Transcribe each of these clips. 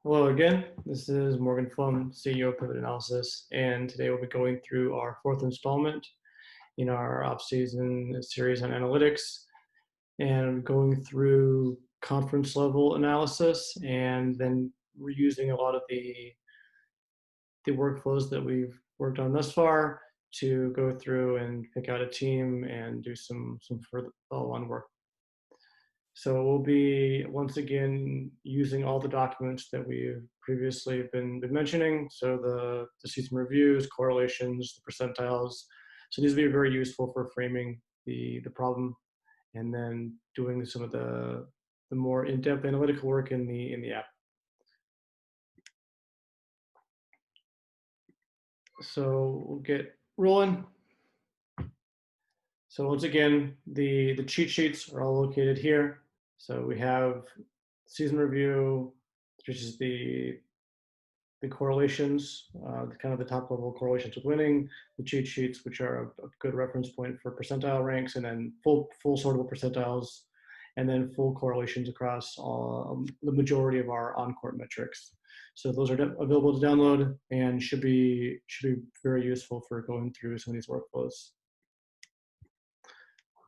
Hello again, this is Morgan Flum, CEO of Pivot Analysis, and today we'll be going through our fourth installment in our off-season series on analytics, and going through conference level analysis, and then we're using a lot of the workflows that we've worked on thus far to go through and pick out a team and do some further follow-on work. So we'll be, once again, using all the documents that we've previously been mentioning. So the season reviews, correlations, the percentiles. So these will be very useful for framing the problem and then doing some of the more in-depth analytical work in the app. So we'll get rolling. So once again, the cheat sheets are all located here. So we have season review, which is the correlations, kind of the top level correlations with winning, the cheat sheets, which are a good reference point for percentile ranks, and then full sortable percentiles, and then full correlations across the majority of our on-court metrics. So those are available to download and should be very useful for going through some of these workflows.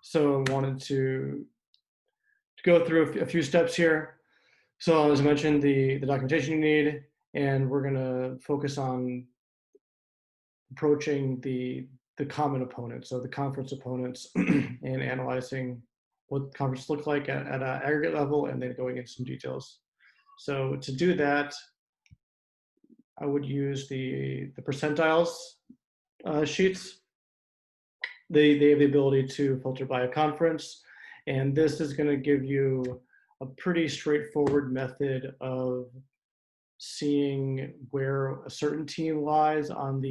So I wanted to go through a few steps here. So as I mentioned, the documentation you need, and we're going to focus on approaching the common opponents, so the conference opponents, and analyzing what conferences look like at an aggregate level, and then going into some details. So to do that, I would use the percentiles sheets. They have the ability to filter by a conference, and this is going to give you a pretty straightforward method of seeing where a certain team lies on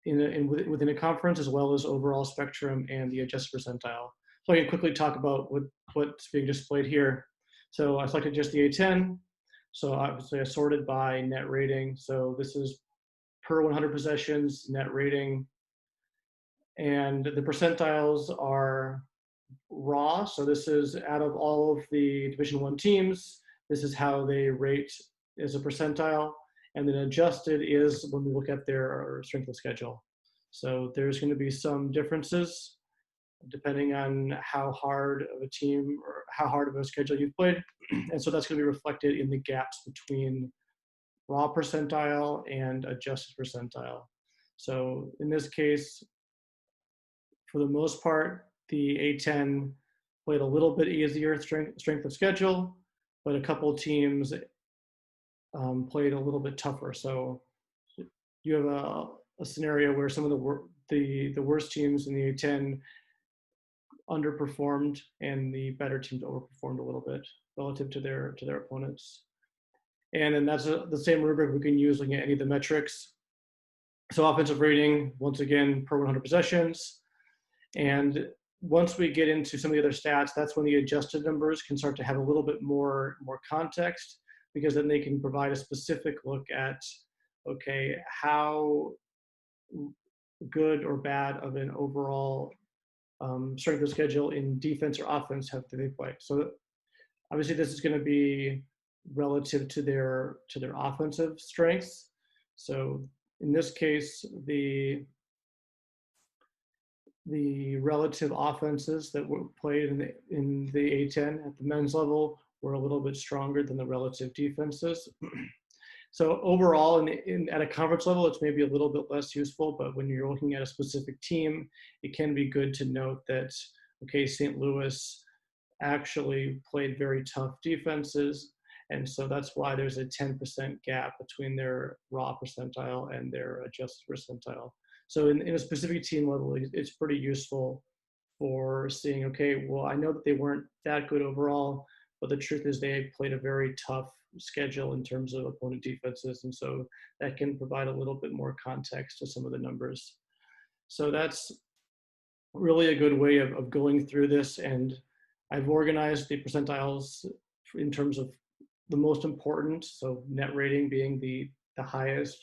within a conference, as well as overall spectrum and the adjusted percentile. So I can quickly talk about what's being displayed here. So I selected just the A10. So obviously I sorted by net rating. So this is per 100 possessions, net rating. And the percentiles are raw. So this is out of all of the Division I teams. This is how they rate as a percentile. And then adjusted is when we look at their strength of schedule. So there's going to be some differences depending on how hard of a team or how hard of a schedule you've played. And so that's going to be reflected in the gaps between raw percentile and adjusted percentile. So in this case, for the most part, the A10 played a little bit easier strength of schedule, but a couple teams played a little bit tougher. So you have a scenario where some of the worst teams in the A10 underperformed, and the better teams overperformed a little bit relative to their opponents. And then that's the same rubric we can use looking at any of the metrics. So offensive rating, once again, per 100 possessions. And once we get into some of the other stats, that's when the adjusted numbers can start to have a little bit more context, because then they can provide a specific look at, okay, how good or bad of an overall strength of schedule in defense or offense have they play. So obviously this is going to be relative to their offensive strengths. So in this case, the relative offenses that were played in the A10 at the men's level were a little bit stronger than the relative defenses. So overall, at a conference level, it's maybe a little bit less useful, but when you're looking at a specific team, it can be good to note that, okay, St. Louis actually played very tough defenses, and so that's why there's a 10% gap between their raw percentile and their adjusted percentile. So in a specific team level, it's pretty useful for seeing, okay, well, I know that they weren't that good overall, but the truth is they played a very tough schedule in terms of opponent defenses. And so that can provide a little bit more context to some of the numbers. So that's really a good way of going through this. And I've organized the percentiles in terms of the most important. So net rating being the highest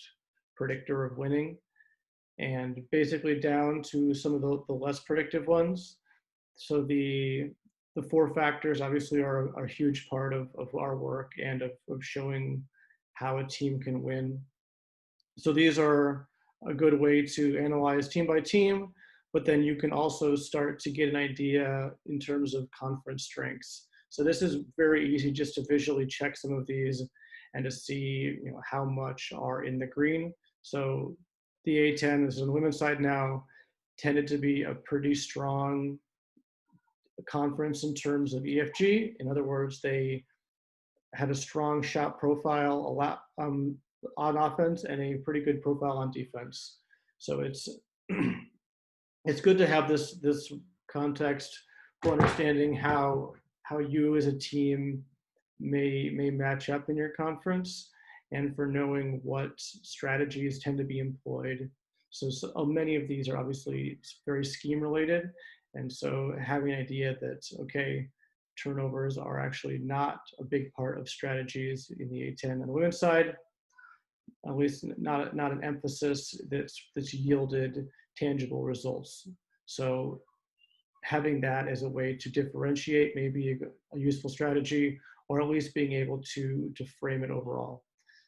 predictor of winning, and basically down to some of the less predictive ones. So the the four factors obviously are a huge part of our work and of showing how a team can win. So these are a good way to analyze team by team, but then you can also start to get an idea in terms of conference strengths. So this is very easy just to visually check some of these and to see, how much are in the green. So the A10, this is on the women's side now, tended to be a pretty strong conference in terms of EFG. In other words, they had a strong shot profile, a lot on offense, and a pretty good profile on defense. So it's it's good to have this context for understanding how you as a team may match up in your conference, and for knowing what strategies tend to be employed. So many of these are obviously very scheme related, and so having an idea that, okay, turnovers are actually not a big part of strategies in the A10 on the women's side, at least not an emphasis that's yielded tangible results. So having that as a way to differentiate maybe a useful strategy, or at least being able to frame it overall.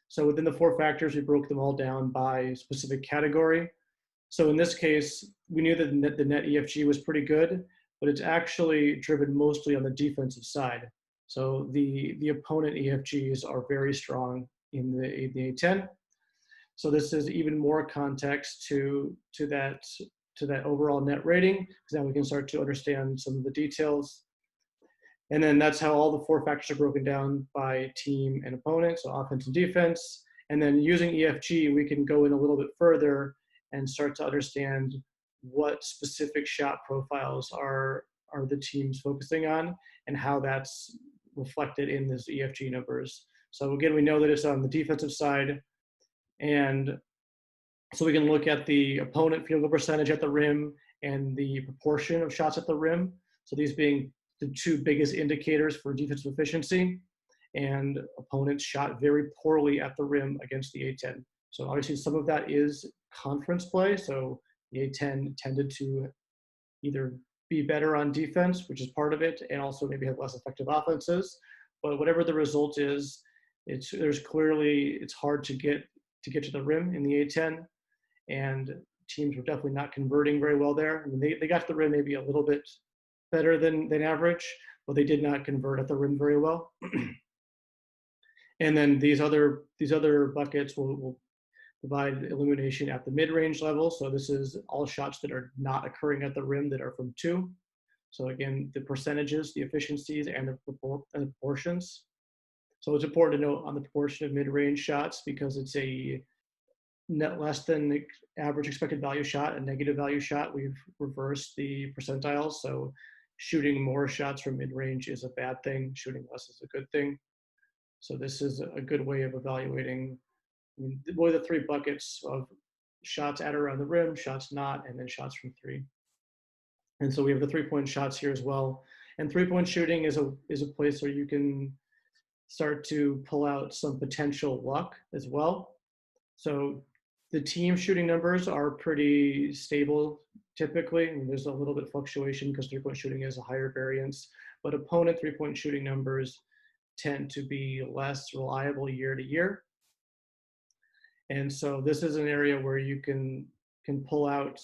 So within the four factors, we broke them all down by specific category. So in this case, we knew that the net EFG was pretty good, but it's actually driven mostly on the defensive side. So the opponent EFGs are very strong in the A10. So this is even more context to that overall net rating, because now we can start to understand some of the details. And then that's how all the four factors are broken down by team and opponent, so offense and defense. And then using EFG, we can go in a little bit further and start to understand what specific shot profiles are the teams focusing on, and how that's reflected in this EFG numbers. So again, we know that it's on the defensive side, and so we can look at the opponent field goal percentage at the rim and the proportion of shots at the rim. So these being the two biggest indicators for defensive efficiency. And opponents shot very poorly at the rim against the A10. So obviously some of that is conference play. So the A10 tended to either be better on defense, which is part of it, and also maybe have less effective offenses. But whatever the result is, it's hard to get to the rim in the A10, and teams were definitely not converting very well there. I mean, they got to the rim maybe a little bit better than average, but they did not convert at the rim very well. And then these other buckets will provide illumination at the mid-range level. So this is all shots that are not occurring at the rim that are from two. So again, the percentages, the efficiencies, and the proportions. So it's important to note on the proportion of mid-range shots, because it's a net less than the average expected value shot, a negative value shot. We've reversed the percentiles. So shooting more shots from mid-range is a bad thing. Shooting less is a good thing. So this is a good way of evaluating really the three buckets of shots at or around the rim, shots not, and then shots from three. And so we have the three-point shots here as well. And three-point shooting is a place where you can start to pull out some potential luck as well. So the team shooting numbers are pretty stable typically. I mean, there's a little bit of fluctuation because three-point shooting is a higher variance, but opponent three-point shooting numbers tend to be less reliable year to year. And so this is an area where you can pull out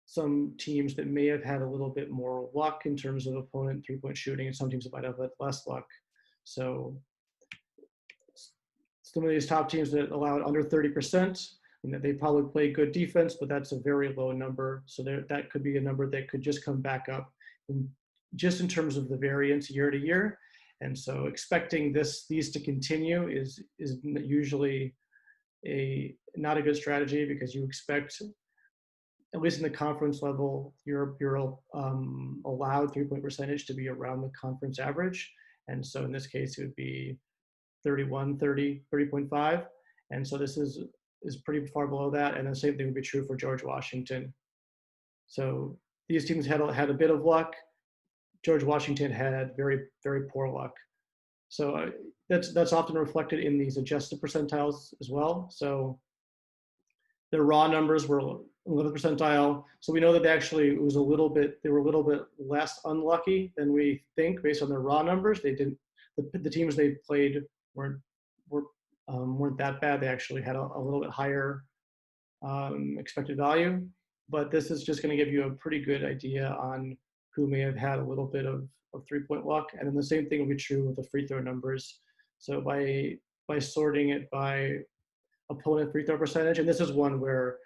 some teams that may have had a little bit more luck in terms of opponent three-point shooting, and some teams that might have had less luck. So some of these top teams that allowed under 30%, they probably play good defense, but that's a very low number. So that could be a number that could just come back up just in terms of the variance year to year. And so expecting these to continue is usually not a good strategy, because you expect, at least in the conference level, your allowed three-point percentage to be around the conference average. And so in this case, it would be 31, 30, 30.5. And so this is pretty far below that. And the same thing would be true for George Washington. So these teams had a bit of luck. George Washington had very, very poor luck. So that's often reflected in these adjusted percentiles as well. So the raw numbers were 11th percentile. So we know that they were a little bit less unlucky than we think based on their raw numbers. They didn't, the teams they played weren't, weren't that bad. They actually had a little bit higher expected value, but this is just going to give you a pretty good idea on who may have had a little bit of 3-point luck. And then the same thing will be true with the free throw numbers. So by sorting it by opponent free throw percentage, and this is one where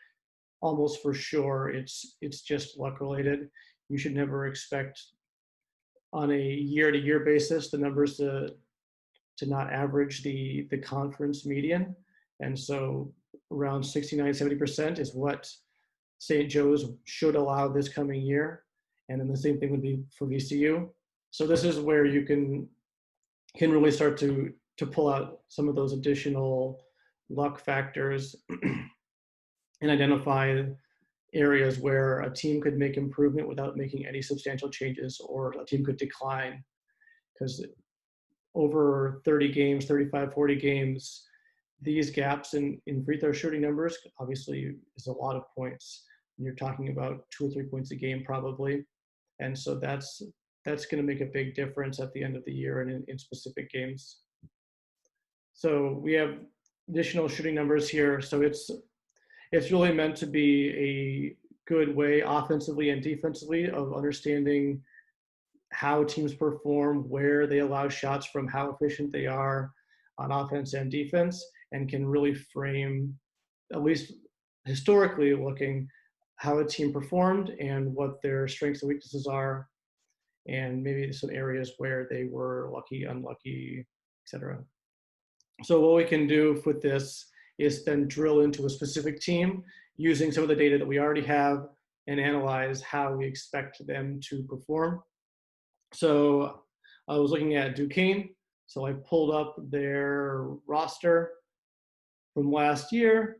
almost for sure it's just luck related. You should never expect on a year-to-year basis the numbers to not average the conference median. And so around 69-70% is what St. Joe's should allow this coming year. And then the same thing would be for VCU. So this is where you can really start to pull out some of those additional luck factors and identify areas where a team could make improvement without making any substantial changes, or a team could decline. Because over 30 games, 35, 40 games, these gaps in free throw shooting numbers obviously is a lot of points. And you're talking about 2 or 3 points a game probably. And so that's going to make a big difference at the end of the year and in specific games. So we have additional shooting numbers here. So it's really meant to be a good way offensively and defensively of understanding how teams perform, where they allow shots from, how efficient they are on offense and defense, and can really frame, at least historically looking, how a team performed and what their strengths and weaknesses are, and maybe some areas where they were lucky, unlucky, etc. So what we can do with this is then drill into a specific team using some of the data that we already have and analyze how we expect them to perform. So I was looking at Duquesne. So I pulled up their roster from last year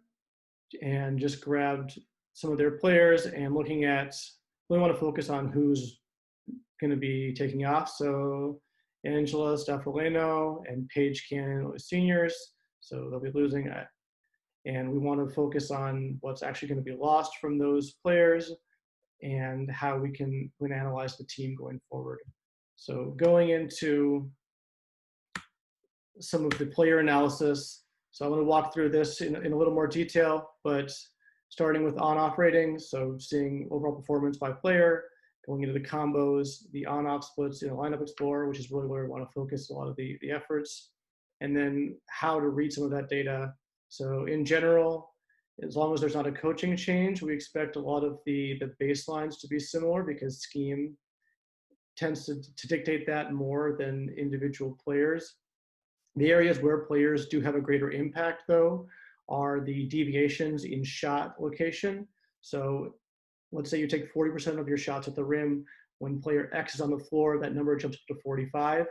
and just grabbed some of their players and looking at, we want to focus on who's going to be taking off. So Angela Staffileno and Paige Cannon seniors. So they'll be losing. And we want to focus on what's actually going to be lost from those players and how we can analyze the team going forward. So going into some of the player analysis. So I'm going to walk through this in a little more detail, but starting with on-off ratings. So seeing overall performance by player, going into the combos, the on-off splits in a lineup explorer, which is really where we want to focus a lot of the efforts, and then how to read some of that data. So in general, as long as there's not a coaching change, we expect a lot of the baselines to be similar because scheme tends to dictate that more than individual players. The areas where players do have a greater impact, though, are the deviations in shot location. So let's say you take 40% of your shots at the rim. When player X is on the floor, that number jumps up to 45.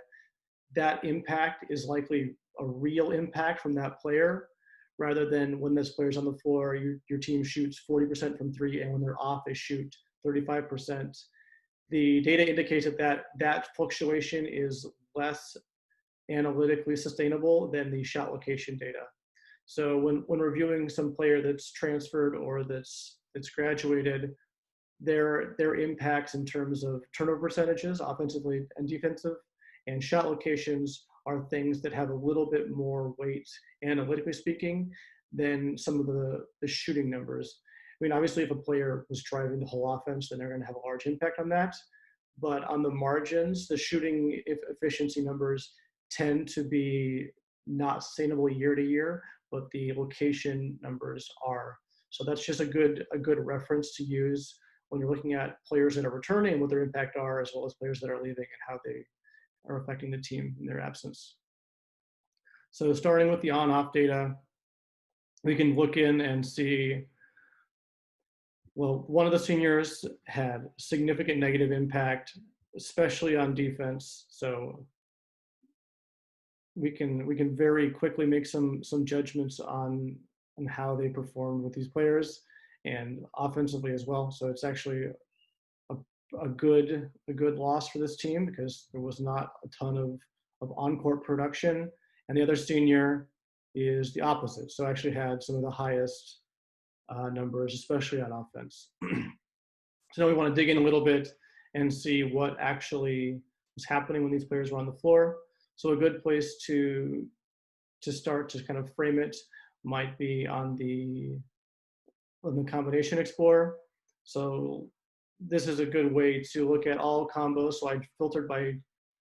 That impact is likely a real impact from that player, rather than when this player's on the floor, your team shoots 40% from 3, and when they're off, they shoot 35%. The data indicates that fluctuation is less analytically sustainable than the shot location data. So when reviewing some player that's transferred or that's graduated, their impacts in terms of turnover percentages, offensively and defensive, and shot locations are things that have a little bit more weight, analytically speaking, than some of the shooting numbers. I mean, obviously, if a player was driving the whole offense, then they're going to have a large impact on that. But on the margins, the shooting efficiency numbers tend to be not sustainable year to year, but the location numbers are. So that's just a good reference to use when you're looking at players that are returning and what their impact are, as well as players that are leaving and how they are affecting the team in their absence. So starting with the on-off data, we can look in and see, well, one of the seniors had significant negative impact, especially on defense. So we can very quickly make some judgments on how they perform with these players and offensively as well. So it's actually a good loss for this team because there was not a ton of on-court production, and the other senior is the opposite. So actually had some of the highest numbers, especially on offense. So now we want to dig in a little bit and see what actually was happening when these players were on the floor. So a good place to start to kind of frame it might be on the combination explorer. So this is a good way to look at all combos. So I filtered by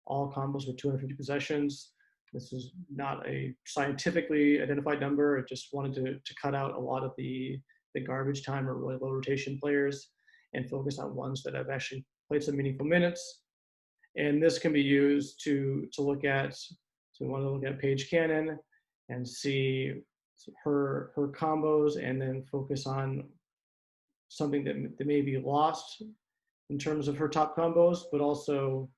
all combos with 250 possessions. This is not a scientifically identified number. I just wanted to cut out a lot of the garbage time or really low rotation players and focus on ones that have actually played some meaningful minutes. And this can be used to look at, so we want to look at Paige Cannon and see her combos, and then focus on something that may be lost in terms of her top combos, but also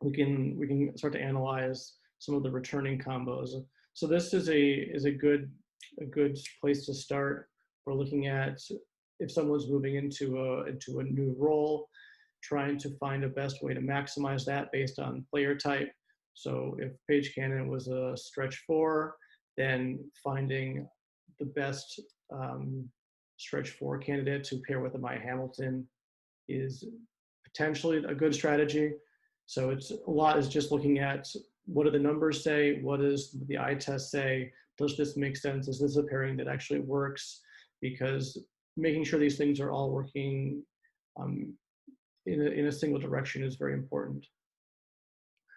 we can start to analyze some of the returning combos. So this is a good place to start. We're looking at if someone's moving into a new role, trying to find a best way to maximize that based on player type. So if Paige Cannon was a stretch 4, then finding the best stretch 4 candidate to pair with a Maya Hamilton is potentially a good strategy. So it's a lot is just looking at what do the numbers say, what does the eye test say, does this make sense, is this a pairing that actually works? Because making sure these things are all working in a single direction is very important.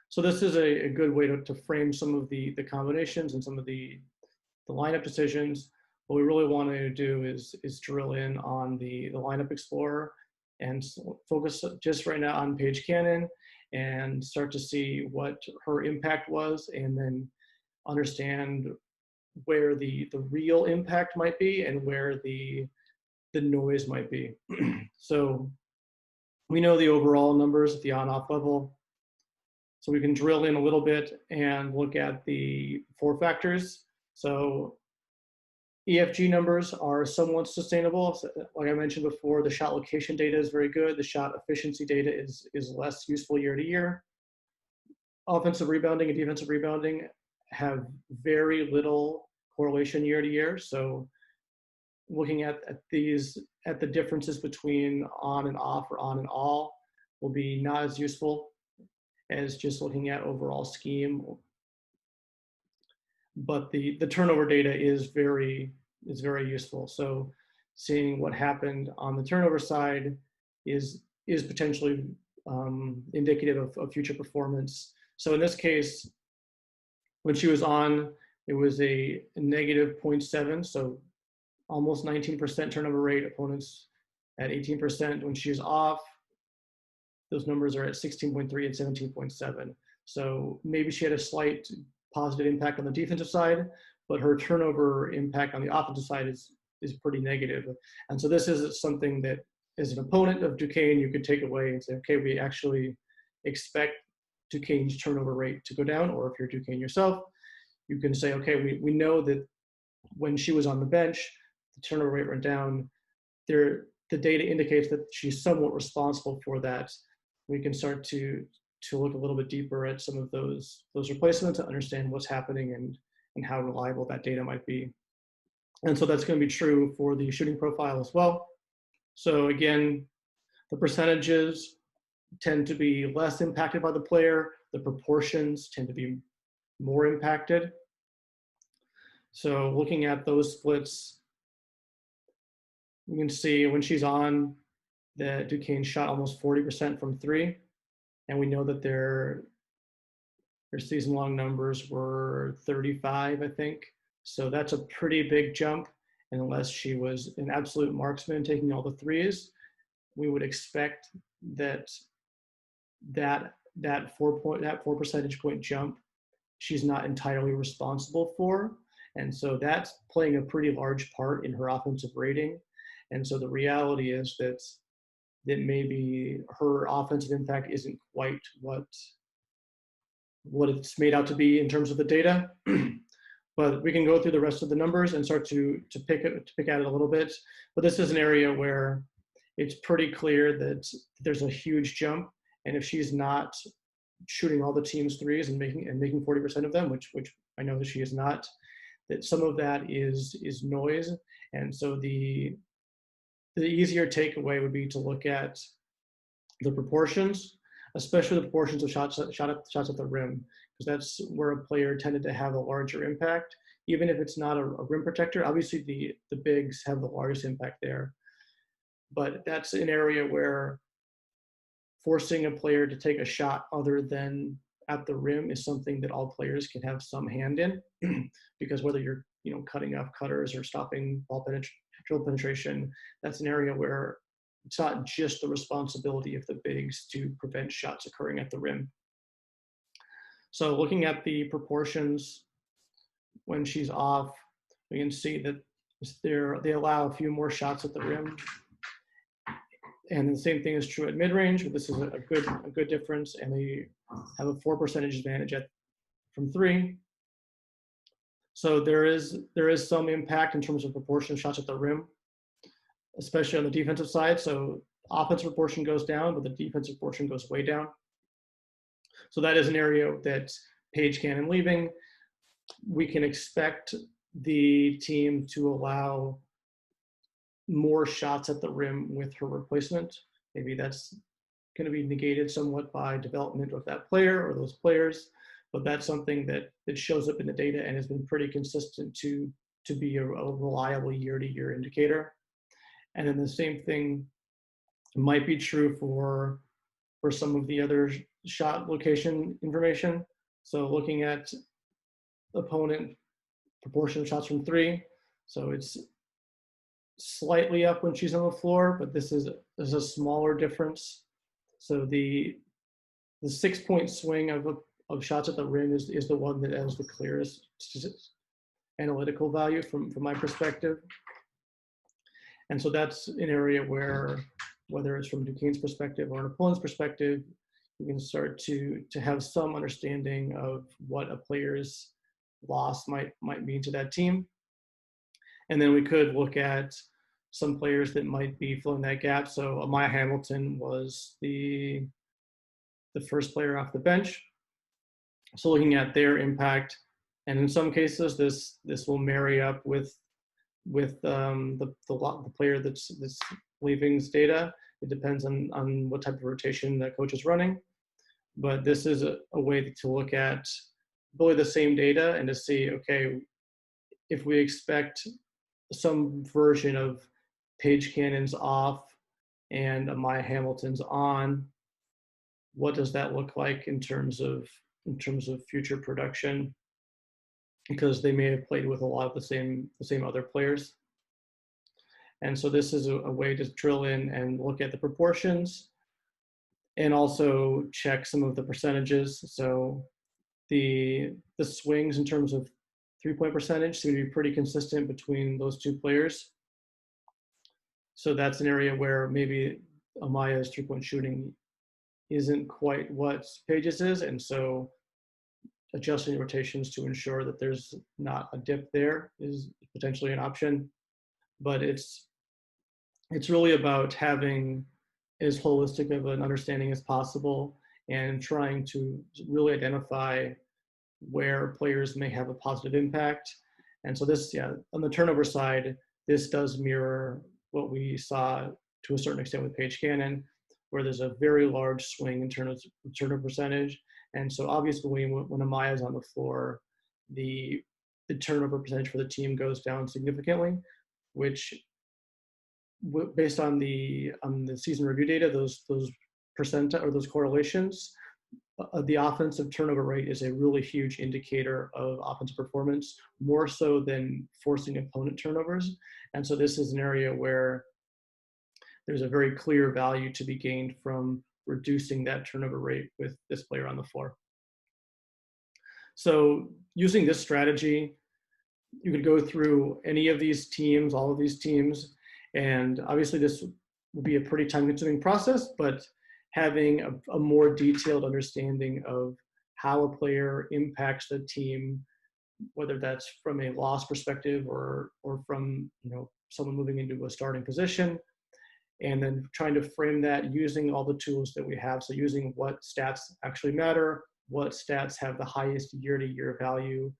So this is a good way to frame some of the combinations and some of the lineup decisions. What we really want to do is drill in on the lineup explorer and focus just right now on Paige Cannon and start to see what her impact was, and then understand where the real impact might be and where the noise might be. So we know the overall numbers at the on-off level. So we can drill in a little bit and look at the 4 factors. So EFG numbers are somewhat sustainable. So, like I mentioned before, the shot location data is very good. The shot efficiency data is less useful year to year. Offensive rebounding and defensive rebounding have very little correlation year to year. So looking at the differences between on and off or on and all will be not as useful as just looking at overall scheme. But the turnover data is very useful. So seeing what happened on the turnover side is potentially indicative of future performance. So in this case, when she was on, it was a negative 0.7, so almost 19% turnover rate, opponents at 18%. When she's off, those numbers are at 16.3 and 17.7. So maybe she had a slight positive impact on the defensive side, but her turnover impact on the offensive side is pretty negative. And so this is something that, as an opponent of Duquesne, you could take away and say, okay, we actually expect Duquesne's turnover rate to go down. Or if you're Duquesne yourself, you can say, okay, we know that when she was on the bench, the turnover rate went down. The data indicates that she's somewhat responsible for that. We can start to look a little bit deeper at some of those replacements to understand what's happening and how reliable that data might be. And so that's going to be true for the shooting profile as well. So again, the percentages tend to be less impacted by the player. The proportions tend to be more impacted. So looking at those splits, you can see when she's on, that Duquesne shot almost 40% from 3. And we know that their season-long numbers were 35, I think. So that's a pretty big jump. And unless she was an absolute marksman taking all the 3s, we would expect that 4 percentage point jump, she's not entirely responsible for. And so that's playing a pretty large part in her offensive rating. And so the reality is that maybe her offensive impact isn't quite what it's made out to be in terms of the data. But we can go through the rest of the numbers and start to pick at it a little bit. But this is an area where it's pretty clear that there's a huge jump. And if she's not shooting all the team's 3s and making 40% of them, which I know that she is not, that some of that is noise, And so the easier takeaway would be to look at the proportions, especially the proportions of shots at the rim, because that's where a player tended to have a larger impact. Even if it's not a rim protector, obviously the bigs have the largest impact there. But that's an area where forcing a player to take a shot other than at the rim is something that all players can have some hand in, because whether you're cutting off cutters or stopping drill penetration, that's an area where it's not just the responsibility of the bigs to prevent shots occurring at the rim. So looking at the proportions when she's off, we can see that they allow a few more shots at the rim. And the same thing is true at mid-range, but this is a good difference, and they have a 4% advantage from 3. So there is some impact in terms of proportion of shots at the rim, especially on the defensive side. So offensive proportion goes down, but the defensive portion goes way down. So that is an area that Paige Cannon leaving, we can expect the team to allow more shots at the rim with her replacement. Maybe that's going to be negated somewhat by development of that player or those players, but that's something that shows up in the data and has been pretty consistent to be a reliable year-to-year indicator. And then the same thing might be true for some of the other shot location information. So looking at opponent proportion of shots from 3, so it's slightly up when she's on the floor, but this is a smaller difference. So the 6-point swing of shots at the rim is the one that has the clearest analytical value from my perspective. And so that's an area where, whether it's from Duquesne's perspective or an opponent's perspective, you can start to have some understanding of what a player's loss might mean to that team. And then we could look at some players that might be filling that gap. So Amaya Hamilton was the first player off the bench. So looking at their impact, and in some cases this will marry up with the player that's leaving's data. It depends on what type of rotation that coach is running. But this is a way to look at really the same data and to see, okay, if we expect some version of Paige Cannon's off and Amaya Hamilton's on, what does that look like in terms of future production? Because they may have played with a lot of the same other players. And so this is a way to drill in and look at the proportions and also check some of the percentages. So the swings in terms of 3-point percentage seem to be pretty consistent between those two players. So that's an area where maybe Amaya's 3-point shooting isn't quite what Paige's is, and so adjusting rotations to ensure that there's not a dip there is potentially an option. But it's really about having as holistic of an understanding as possible and trying to really identify where players may have a positive impact. And so this, on the turnover side, this does mirror what we saw to a certain extent with Paige Cannon, where there's a very large swing in terms of turnover percentage. And so obviously when Amaya's on the floor, the turnover percentage for the team goes down significantly, which based on the season review data, those percent or those correlations, the offensive turnover rate is a really huge indicator of offensive performance, more so than forcing opponent turnovers. And so this is an area where there's a very clear value to be gained from reducing that turnover rate with this player on the floor. So using this strategy, you could go through any of these teams, all of these teams, and obviously this will be a pretty time-consuming process, but having a more detailed understanding of how a player impacts the team, whether that's from a loss perspective or from someone moving into a starting position, and then trying to frame that using all the tools that we have. So using what stats actually matter, what stats have the highest year-to-year value,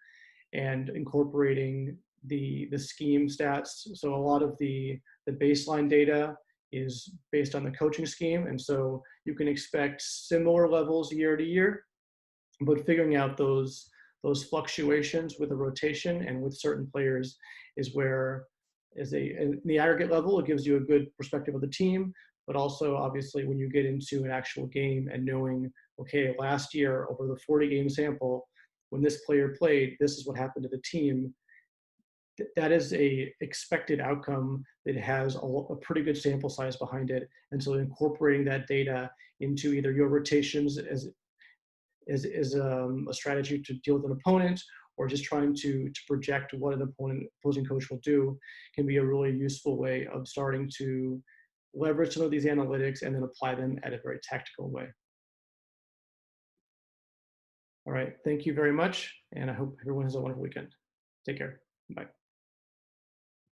and incorporating the scheme stats. So a lot of the baseline data is based on the coaching scheme, and so you can expect similar levels year to year, but figuring out those fluctuations with a rotation and with certain players is where, in the aggregate level, it gives you a good perspective of the team, but also obviously when you get into an actual game and knowing, okay, last year over the 40 game sample, when this player played, this is what happened to the team. That is a expected outcome that has a pretty good sample size behind it. And so incorporating that data into either your rotations as a strategy to deal with an opponent, or just trying to project what an opposing coach will do, can be a really useful way of starting to leverage some of these analytics and then apply them at a very tactical way. All right, thank you very much, and I hope everyone has a wonderful weekend. Take care. Bye.